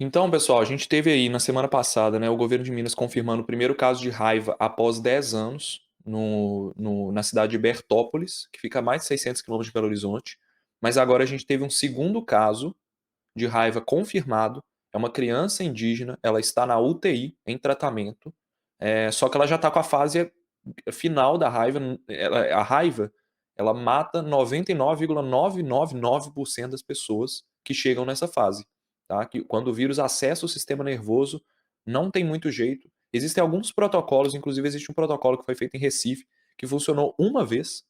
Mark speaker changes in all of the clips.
Speaker 1: Então, pessoal, a gente teve aí na semana passada, né, o governo de Minas confirmando o primeiro caso de raiva após 10 anos na cidade de Bertópolis, que fica a mais de 600 quilômetros de Belo Horizonte. Mas agora a gente teve um segundo caso de raiva confirmado. É uma criança indígena, ela está na UTI, em tratamento, só que ela já está com a fase final da raiva. A raiva, ela mata 99,999% das pessoas que chegam nessa fase. Tá? Que quando o vírus acessa o sistema nervoso, não tem muito jeito. Existem alguns protocolos, inclusive existe um protocolo que foi feito em Recife, que funcionou uma vez,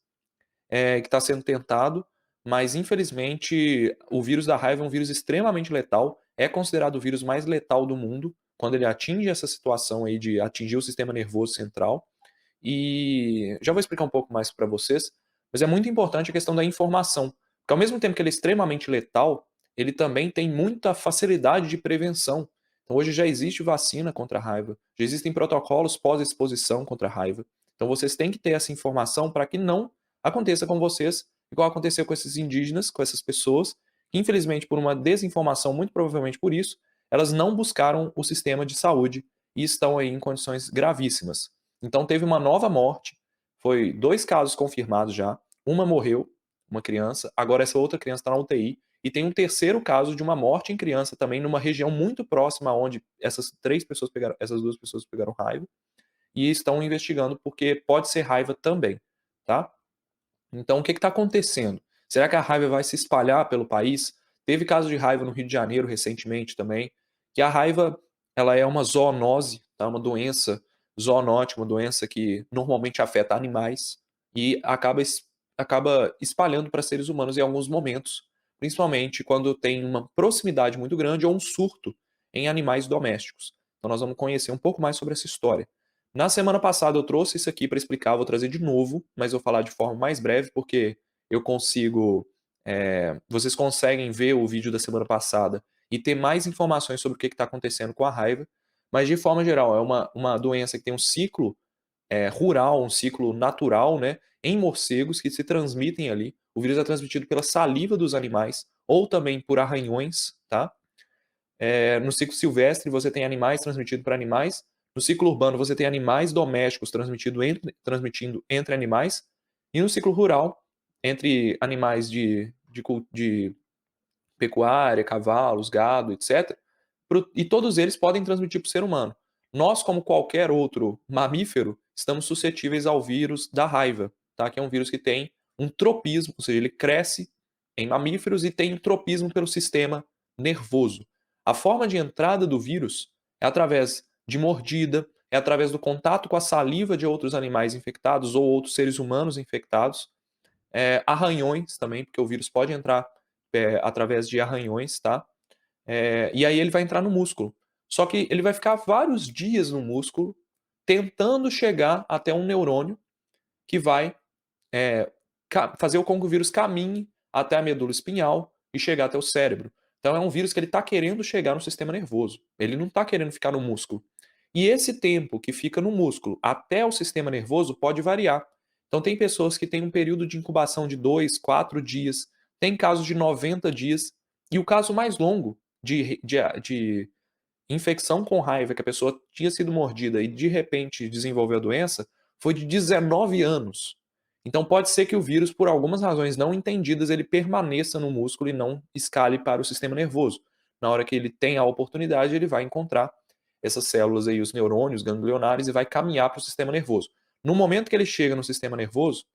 Speaker 1: que está sendo tentado, mas infelizmente o vírus da raiva é um vírus extremamente letal, é considerado o vírus mais letal do mundo, quando ele atinge essa situação aí de atingir o sistema nervoso central. E já vou explicar um pouco mais para vocês, mas é muito importante a questão da informação, porque ao mesmo tempo que ele é extremamente letal, ele também tem muita facilidade de prevenção. Então hoje já existe vacina contra a raiva, já existem protocolos pós-exposição contra a raiva. Então vocês têm que ter essa informação para que não aconteça com vocês, igual aconteceu com esses indígenas, com essas pessoas, que infelizmente por uma desinformação, muito provavelmente por isso, elas não buscaram o sistema de saúde e estão aí em condições gravíssimas. Então teve uma nova morte, foi 2 casos confirmados já, uma morreu, uma criança, agora essa outra criança está na UTI, e tem um terceiro caso de uma morte em criança também numa região muito próxima onde essas 2 pessoas pegaram raiva, e estão investigando porque pode ser raiva também, tá? Então, o que está acontecendo? Será que a raiva vai se espalhar pelo país? Teve caso de raiva no Rio de Janeiro recentemente também, que a raiva ela é uma zoonose, tá? Uma doença zoonótica, uma doença que normalmente afeta animais e acaba espalhando para seres humanos em alguns momentos, principalmente quando tem uma proximidade muito grande ou um surto em animais domésticos. Então, nós vamos conhecer um pouco mais sobre essa história. Na semana passada eu trouxe isso aqui para explicar, vou trazer de novo, mas vou falar de forma mais breve, porque eu consigo. Vocês conseguem ver o vídeo da semana passada e ter mais informações sobre o que está acontecendo com a raiva. Mas de forma geral, é uma doença que tem um ciclo rural, um ciclo natural, né, em morcegos que se transmitem ali. O vírus é transmitido pela saliva dos animais ou também por arranhões, tá? No ciclo silvestre, você tem animais transmitidos para animais. No ciclo urbano, você tem animais domésticos transmitindo entre animais. E no ciclo rural, entre animais de pecuária, cavalos, gado, etc. E todos eles podem transmitir para o ser humano. Nós, como qualquer outro mamífero, estamos suscetíveis ao vírus da raiva, tá? Que é um vírus que tem um tropismo, ou seja, ele cresce em mamíferos e tem um tropismo pelo sistema nervoso. A forma de entrada do vírus é através de mordida, é através do contato com a saliva de outros animais infectados ou outros seres humanos infectados, arranhões também, porque o vírus pode entrar através de arranhões, tá? E aí ele vai entrar no músculo. Só que ele vai ficar vários dias no músculo, tentando chegar até um neurônio que vai é, fazer com que o vírus caminhe até a medula espinhal e chegar até o cérebro. Então é um vírus que ele está querendo chegar no sistema nervoso. Ele não está querendo ficar no músculo. E esse tempo que fica no músculo até o sistema nervoso pode variar. Então tem pessoas que têm um período de incubação de 2, 4 dias, tem casos de 90 dias, e o caso mais longo de infecção com raiva, que a pessoa tinha sido mordida e de repente desenvolveu a doença, foi de 19 anos. Então pode ser que o vírus, por algumas razões não entendidas, ele permaneça no músculo e não escale para o sistema nervoso. Na hora que ele tem a oportunidade, ele vai encontrar essas células aí, os neurônios ganglionares, e vai caminhar para o sistema nervoso. No momento que ele chega no sistema nervoso,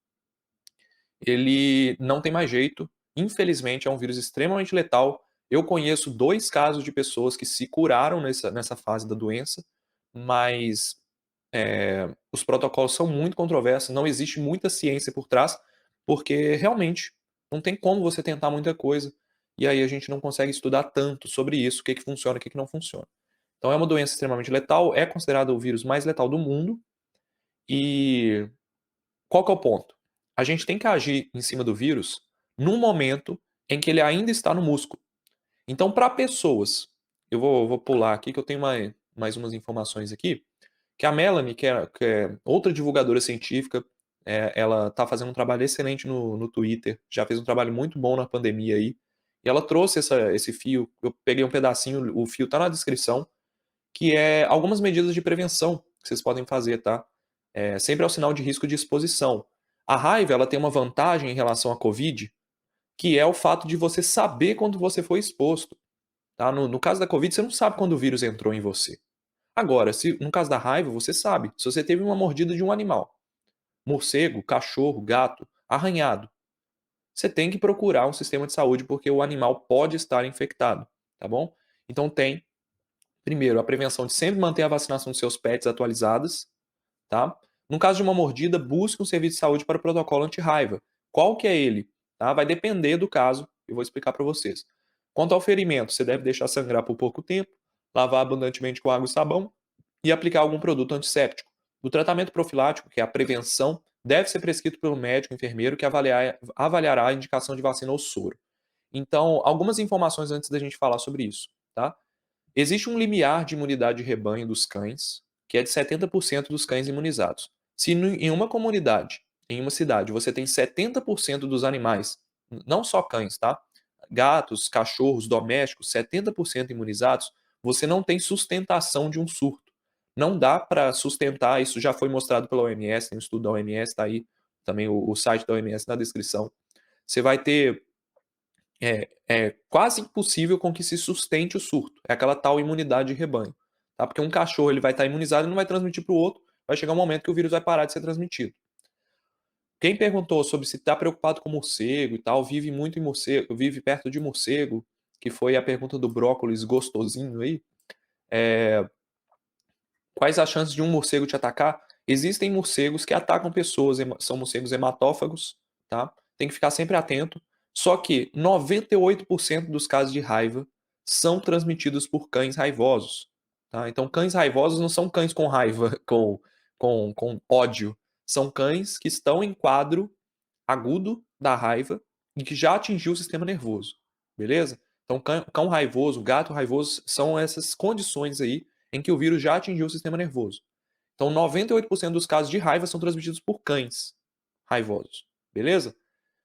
Speaker 1: ele não tem mais jeito. Infelizmente, é um vírus extremamente letal. Eu conheço 2 casos de pessoas que se curaram nessa fase da doença, mas os protocolos são muito controversos, não existe muita ciência por trás, porque realmente não tem como você tentar muita coisa, e aí a gente não consegue estudar tanto sobre isso, o que funciona e o que não funciona. Então é uma doença extremamente letal, é considerado o vírus mais letal do mundo, e qual que é o ponto? A gente tem que agir em cima do vírus num momento em que ele ainda está no músculo. Então, para pessoas, eu vou pular aqui que eu tenho mais umas informações aqui, que a Melanie, que é outra divulgadora científica, ela está fazendo um trabalho excelente no Twitter, já fez um trabalho muito bom na pandemia aí, E ela trouxe esse fio, eu peguei um pedacinho, o fio tá na descrição, que é algumas medidas de prevenção que vocês podem fazer, tá? Sempre ao sinal de risco de exposição. A raiva, ela tem uma vantagem em relação à Covid, que é o fato de você saber quando você foi exposto, tá? No caso da Covid, você não sabe quando o vírus entrou em você. Agora, se no caso da raiva, você sabe. Se você teve uma mordida de um animal, morcego, cachorro, gato, arranhado, você tem que procurar um sistema de saúde porque o animal pode estar infectado, tá bom? Então tem, primeiro, a prevenção de sempre manter a vacinação dos seus pets atualizadas, tá? No caso de uma mordida, busque um serviço de saúde para o protocolo anti-raiva. Qual que é ele? Tá? Vai depender do caso, eu vou explicar para vocês. Quanto ao ferimento, você deve deixar sangrar por pouco tempo, lavar abundantemente com água e sabão e aplicar algum produto antisséptico. O tratamento profilático, que é a prevenção, deve ser prescrito pelo médico enfermeiro que avaliará a indicação de vacina ou soro. Então, algumas informações antes da gente falar sobre isso, tá? Existe um limiar de imunidade de rebanho dos cães, que é de 70% dos cães imunizados. Se em uma comunidade, em uma cidade, você tem 70% dos animais, não só cães, tá? Gatos, cachorros, domésticos, 70% imunizados, você não tem sustentação de um surto. Não dá para sustentar, isso já foi mostrado pela OMS, tem um estudo da OMS, está aí também o site da OMS na descrição. Você vai ter é quase impossível com que se sustente o surto. É aquela tal imunidade de rebanho, tá? Porque um cachorro ele vai estar imunizado e não vai transmitir para o outro, vai chegar um momento que o vírus vai parar de ser transmitido. Quem perguntou sobre se está preocupado com morcego e tal, vive muito em morcego, vive perto de morcego, que foi a pergunta do brócolis gostosinho aí. Quais as chances de um morcego te atacar? Existem morcegos que atacam pessoas, são morcegos hematófagos, tá? Tem que ficar sempre atento. Só que 98% dos casos de raiva são transmitidos por cães raivosos, tá? Então, cães raivosos não são cães com raiva, com ódio. São cães que estão em quadro agudo da raiva e que já atingiu o sistema nervoso, beleza? Então, cão raivoso, gato raivoso são essas condições aí em que o vírus já atingiu o sistema nervoso. Então, 98% dos casos de raiva são transmitidos por cães raivosos, beleza?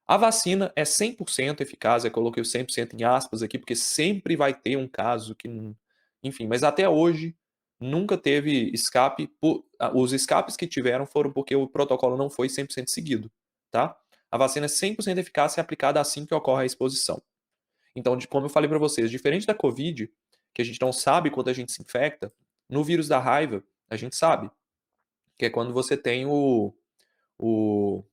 Speaker 1: A vacina é 100% eficaz, eu coloquei o 100% em aspas aqui, porque sempre vai ter um caso que, enfim, mas até hoje nunca teve escape, os escapes que tiveram foram porque o protocolo não foi 100% seguido, tá? A vacina é 100% eficaz e é aplicada assim que ocorre a exposição. Então, como eu falei para vocês, diferente da Covid, que a gente não sabe quando a gente se infecta, no vírus da raiva, a gente sabe, que é quando você tem o, o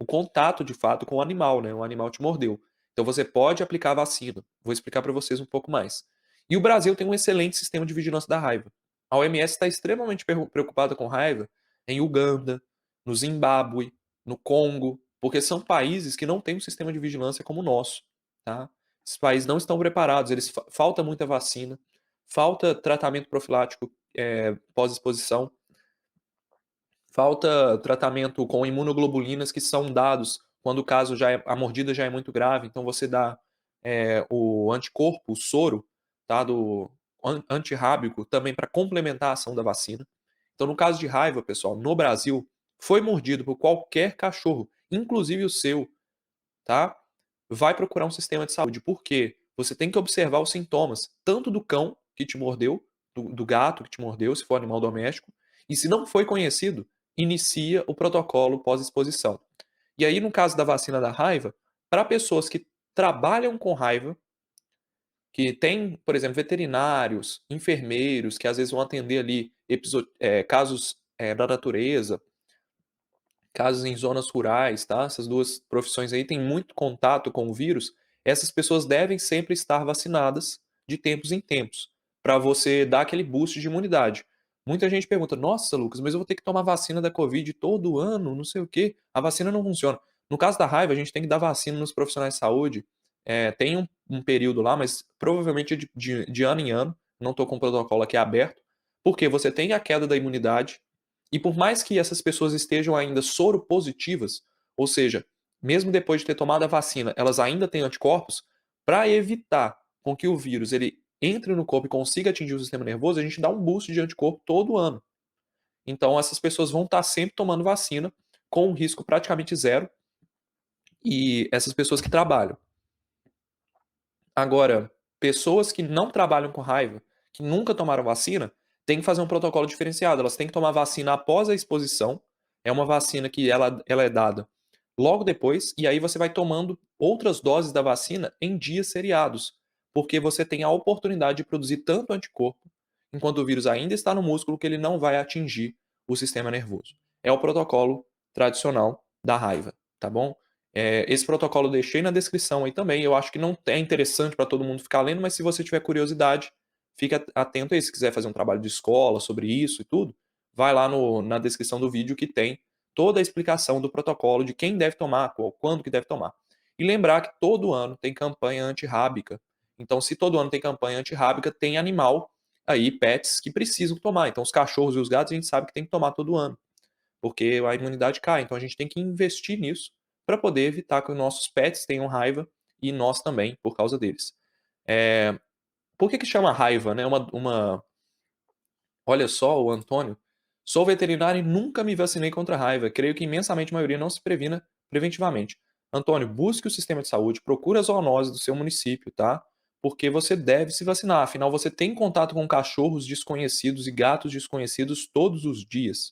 Speaker 1: contato de fato com o animal, né? O animal te mordeu. Então você pode aplicar a vacina. Vou explicar para vocês um pouco mais. E o Brasil tem um excelente sistema de vigilância da raiva. A OMS está extremamente preocupada com raiva em Uganda, no Zimbábue, no Congo, porque são países que não têm um sistema de vigilância como o nosso, tá? Esses países não estão preparados, eles falta muita vacina, falta tratamento profilático pós-exposição, falta tratamento com imunoglobulinas que são dados quando o caso a mordida já é muito grave, então você dá o anticorpo, o soro, tá, do antirrábico também para complementar a ação da vacina. Então, no caso de raiva, pessoal, no Brasil, foi mordido por qualquer cachorro, inclusive o seu, tá? Vai procurar um sistema de saúde. Por quê? Você tem que observar os sintomas, tanto do cão que te mordeu, do gato que te mordeu, se for animal doméstico, e se não foi conhecido, inicia o protocolo pós-exposição. E aí, no caso da vacina da raiva, para pessoas que trabalham com raiva, que tem, por exemplo, veterinários, enfermeiros, que às vezes vão atender ali casos da natureza, casos em zonas rurais, tá? Essas duas profissões aí têm muito contato com o vírus. Essas pessoas devem sempre estar vacinadas de tempos em tempos, para você dar aquele boost de imunidade. Muita gente pergunta: Nossa, Lucas, mas eu vou ter que tomar vacina da Covid todo ano, não sei o quê. A vacina não funciona. No caso da raiva, a gente tem que dar vacina nos profissionais de saúde. Tem um período lá, mas provavelmente é de ano em ano. Não estou com o protocolo aqui aberto. Porque você tem a queda da imunidade, e por mais que essas pessoas estejam ainda soropositivas, ou seja, mesmo depois de ter tomado a vacina, elas ainda têm anticorpos, para evitar com que o vírus ele entre no corpo e consiga atingir o sistema nervoso, a gente dá um boost de anticorpo todo ano. Então essas pessoas vão estar sempre tomando vacina com um risco praticamente zero, e essas pessoas que trabalham. Agora, pessoas que não trabalham com raiva, que nunca tomaram vacina, têm que fazer um protocolo diferenciado. Elas têm que tomar vacina após a exposição. É uma vacina que ela é dada logo depois, e aí você vai tomando outras doses da vacina em dias seriados, porque você tem a oportunidade de produzir tanto anticorpo, enquanto o vírus ainda está no músculo, que ele não vai atingir o sistema nervoso. É o protocolo tradicional da raiva, tá bom? Esse protocolo eu deixei na descrição aí também. Eu acho que não é interessante para todo mundo ficar lendo, mas se você tiver curiosidade, fica atento aí. Se quiser fazer um trabalho de escola sobre isso e tudo, vai lá na descrição do vídeo que tem toda a explicação do protocolo, de quem deve tomar, quando que deve tomar. E lembrar que todo ano tem campanha antirrábica. Então, se todo ano tem campanha antirrábica, tem animal aí, pets, que precisam tomar. Então, os cachorros e os gatos a gente sabe que tem que tomar todo ano, porque a imunidade cai. Então, a gente tem que investir nisso para poder evitar que os nossos pets tenham raiva e nós também, por causa deles. É, por que chama raiva, né? Olha só, o Antônio. Sou veterinário e nunca me vacinei contra a raiva. Creio que imensamente a maioria não se previna preventivamente. Antônio, busque o sistema de saúde, procure a zoonose do seu município, tá? Porque você deve se vacinar. Afinal, você tem contato com cachorros desconhecidos e gatos desconhecidos todos os dias.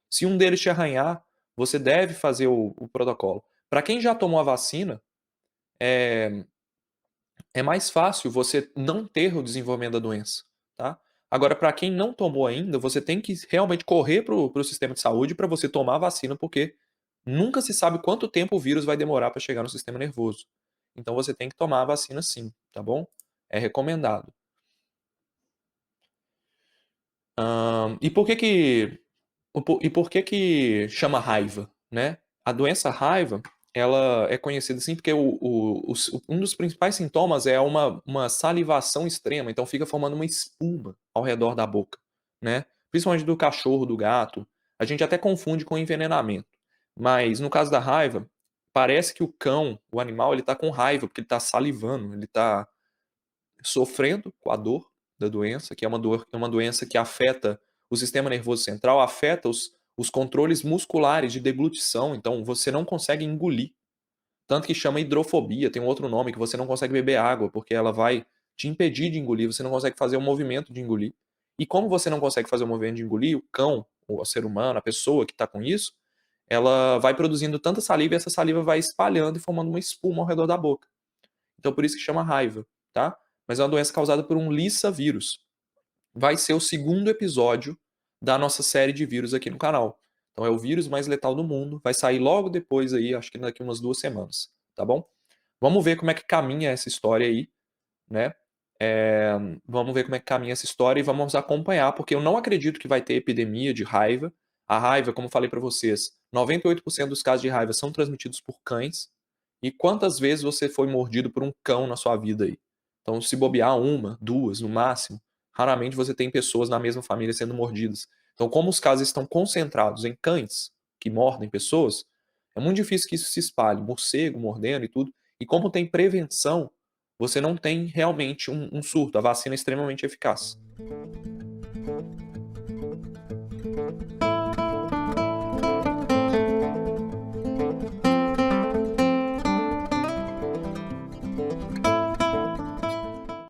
Speaker 1: Se um deles te arranhar, você deve fazer o protocolo. Para quem já tomou a vacina, é, é mais fácil você não ter o desenvolvimento da doença, tá? Agora, para quem não tomou ainda, você tem que realmente correr para o sistema de saúde para você tomar a vacina, porque nunca se sabe quanto tempo o vírus vai demorar para chegar no sistema nervoso. Então você tem que tomar a vacina sim, tá bom? É recomendado. E por que que chama raiva, né? A doença raiva, ela é conhecida assim porque um dos principais sintomas é uma salivação extrema, então fica formando uma espuma ao redor da boca, né? Principalmente do cachorro, do gato. A gente até confunde com envenenamento. Mas no caso da raiva, parece que o cão, o animal, ele tá com raiva, porque ele tá salivando, ele tá sofrendo com a dor da doença, que é uma doença que afeta o sistema nervoso central, afeta os controles musculares de deglutição, então você não consegue engolir. Tanto que chama hidrofobia, tem um outro nome, que você não consegue beber água, porque ela vai te impedir de engolir, você não consegue fazer o movimento de engolir. E como você não consegue fazer o movimento de engolir, o cão, o ser humano, a pessoa que está com isso, ela vai produzindo tanta saliva e essa saliva vai espalhando e formando uma espuma ao redor da boca. Então por isso que chama raiva, tá? Mas é uma doença causada por um Lissa vírus. Vai ser o segundo episódio da nossa série de vírus aqui no canal. Então é o vírus mais letal do mundo. Vai sair logo depois aí, acho que daqui umas 2 semanas, tá bom? Vamos ver como é que caminha essa história aí, né? É, vamos ver como é que caminha essa história e vamos acompanhar, porque eu não acredito que vai ter epidemia de raiva. A raiva, como eu falei para vocês, 98% dos casos de raiva são transmitidos por cães. E quantas vezes você foi mordido por um cão na sua vida aí? Então, se bobear uma, duas, no máximo, raramente você tem pessoas na mesma família sendo mordidas. Então, como os casos estão concentrados em cães que mordem pessoas, é muito difícil que isso se espalhe, morcego mordendo e tudo. E como tem prevenção, você não tem realmente um surto. A vacina é extremamente eficaz.